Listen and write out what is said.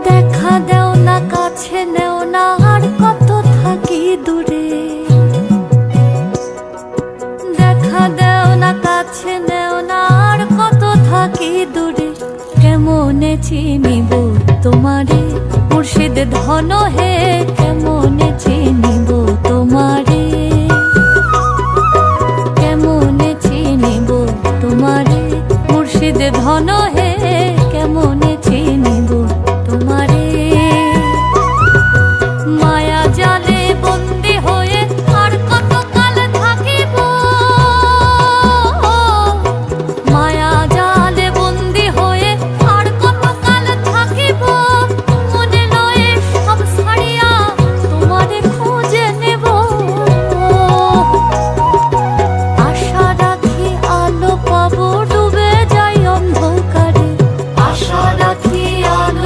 দেখা দেও না, কাছে নেও না, আর কত থাকি দূরে। দেখা দেও না, কাছে নেও না, আর কত থাকি দূরে। কেমনে চিনিব তোমারে মুর্শিদ ধন হে, কেমনে